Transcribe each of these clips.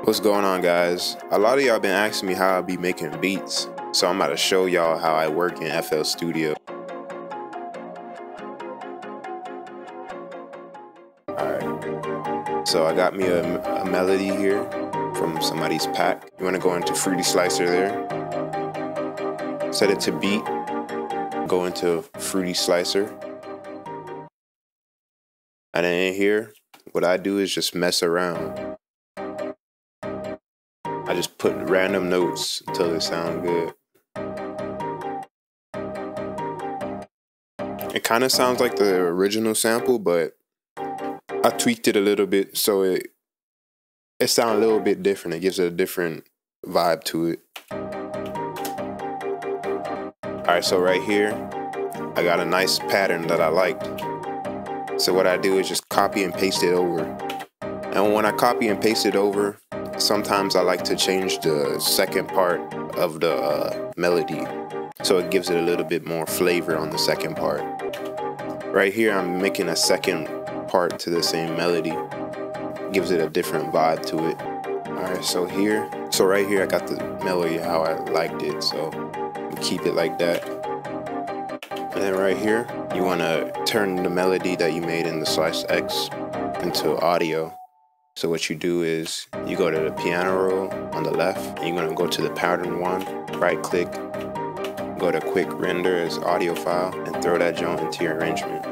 What's going on, guys? A lot of y'all been asking me how I be making beats, so I'm about to show y'all how I work in Flstudio. Alright, so I got me a melody here from somebody's pack. You want to go into Fruity Slicer there, set it to beat, go into Fruity Slicer, and then in here, what I do is just mess around. I just put random notes until they sound good. It kind of sounds like the original sample, but I tweaked it a little bit so it sounds a little bit different. It gives it a different vibe to it. Alright, so right here, I got a nice pattern that I liked. So what I do is just copy and paste it over. And when I copy and paste it over, sometimes I like to change the second part of the melody, so it gives it a little bit more flavor on the second part. Right here, I'm making a second part to the same melody. Gives it a different vibe to it. Alright, so right here I got the melody how I liked it, so keep it like that. And then right here, you want to turn the melody that you made in the Slice X into audio. So what you do is you go to the piano roll on the left, and you're going to go to the pattern one, right click, go to quick render as audio file, and throw that joint into your arrangement.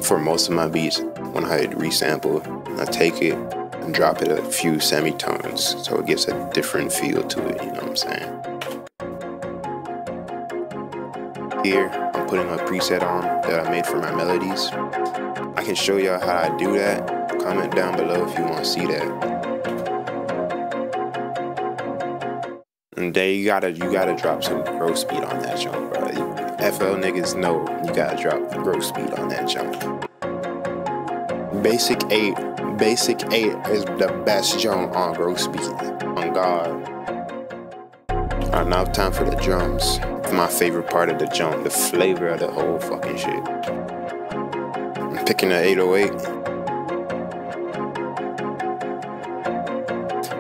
For most of my beats, when I resample, I take it and drop it a few semitones, so it gives a different feel to it, you know what I'm saying? Here, I'm putting a preset on that I made for my melodies. I can show y'all how I do that. Comment down below if you want to see that. And then you gotta drop some gross beat on that jump, bro. FL niggas know you gotta drop the gross beat on that jump. Basic 8 is the best jump on gross beat. On God. Alright, now time for the drums. My favorite part of the jump, the flavor of the whole fucking shit. I'm picking an 808.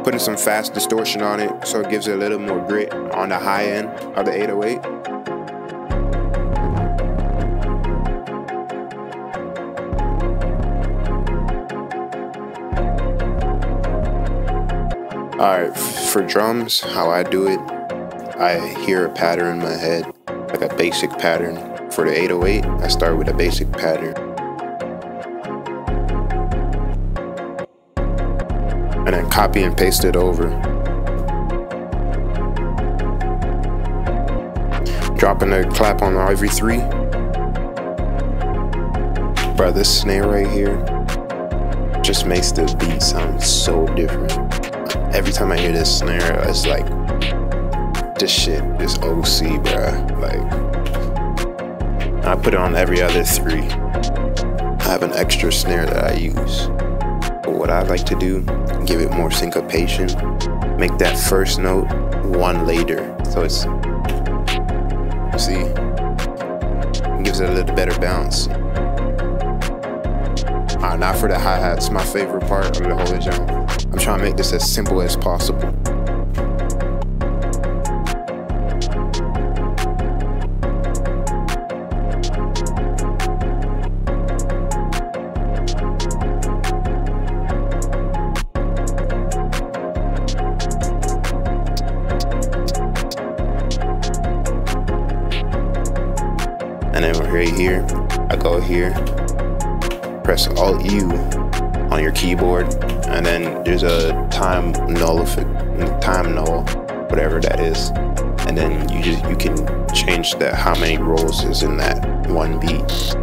Putting some fast distortion on it so it gives it a little more grit on the high end of the 808. Alright, for drums, how I do it, I hear a pattern in my head, like a basic pattern. For the 808, I start with a basic pattern. And then copy and paste it over. Dropping a clap on every 3. Bro, this snare right here just makes the beat sound so different. Every time I hear this snare, it's like, this shit is OC, bruh. Like, I put it on every other 3. I have an extra snare that I use. But what I like to do, give it more syncopation. Make that first note 1 later. So it's, see, it gives it a little better bounce. Now for the hi-hats, my favorite part of the whole jump. I'm trying to make this as simple as possible. And then right here, I go here, press Alt-U on your keyboard, and then there's a time null, whatever that is, and then you can change that how many rolls is in that one beat.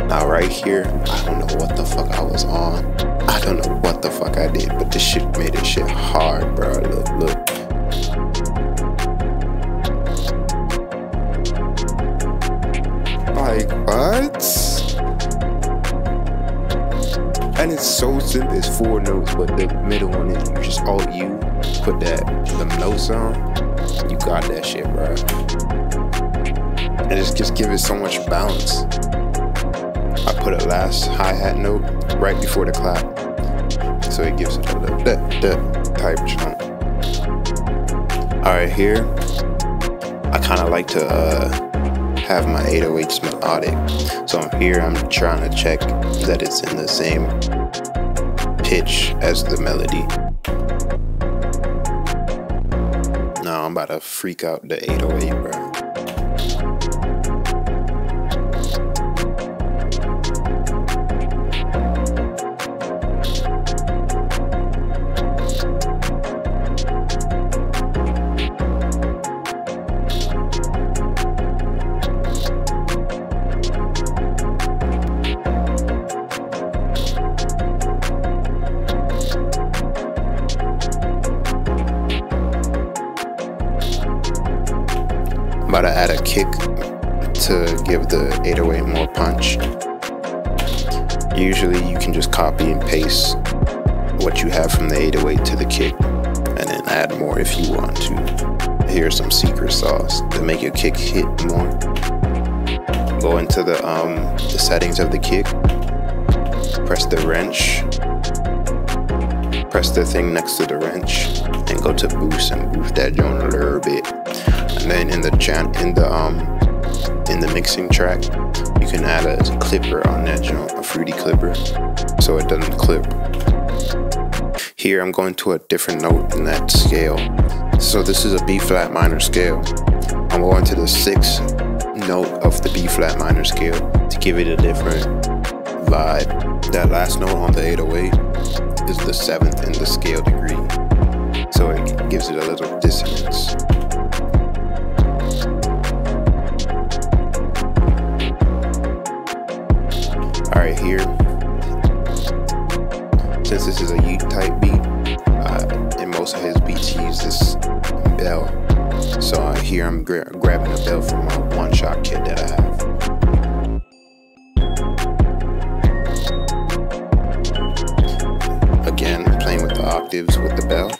Now right here, I don't know what the fuck I was on. I don't know what the fuck I did, but this shit made this shit hard, bro. Look. Like, what? And it's so simple, it's 4 notes, but the middle one is you just Alt-U, put the notes on, you got that shit, bro. and just give it so much balance. I put a last hi-hat note right before the clap, so it gives it a little type jump. Alright, here I kind of like to have my 808s melodic, so here I'm trying to check that it's in the same pitch as the melody. Now I'm about to freak out the 808, bro. I'm about to add a kick to give the 808 more punch. Usually you can just copy and paste what you have from the 808 to the kick and then add more if you want to. Here's some secret sauce to make your kick hit more. Go into the settings of the kick, press the wrench, press the thing next to the wrench, and go to boost and boost that joint a little bit. And then in the mixing track, you can add a clipper on that joint, a fruity clipper, so it doesn't clip. Here I'm going to a different note in that scale. So this is a B flat minor scale. I'm going to the 6th note of the B flat minor scale to give it a different vibe. That last note on the 808 is the 7th in the scale degree, so it gives it a little dissonance. Alright, here, since this is a Yeat type beat, in most of his beats he uses this bell. So here I'm grabbing a bell from a one-shot kit that I have. Again, playing with the octaves with the bell.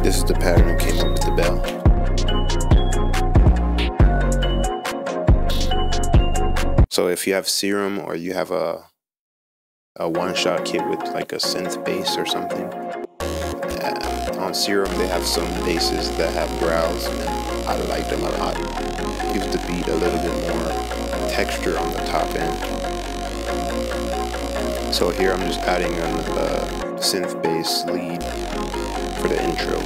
This is the pattern that came up with the bell. So if you have Serum or you have a one-shot kit with like a synth bass or something, on Serum they have some basses that have growls, and I like them a lot. Gives the beat a little bit more texture on the top end. So here I'm just adding a synth bass lead for the intro.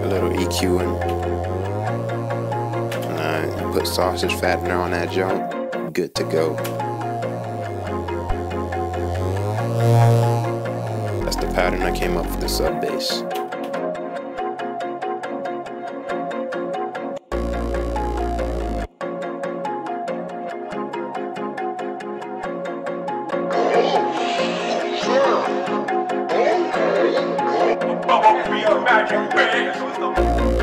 A little EQing. And you put sausage fattener on that joint, good to go. That's the pattern I came up with the sub bass. Magic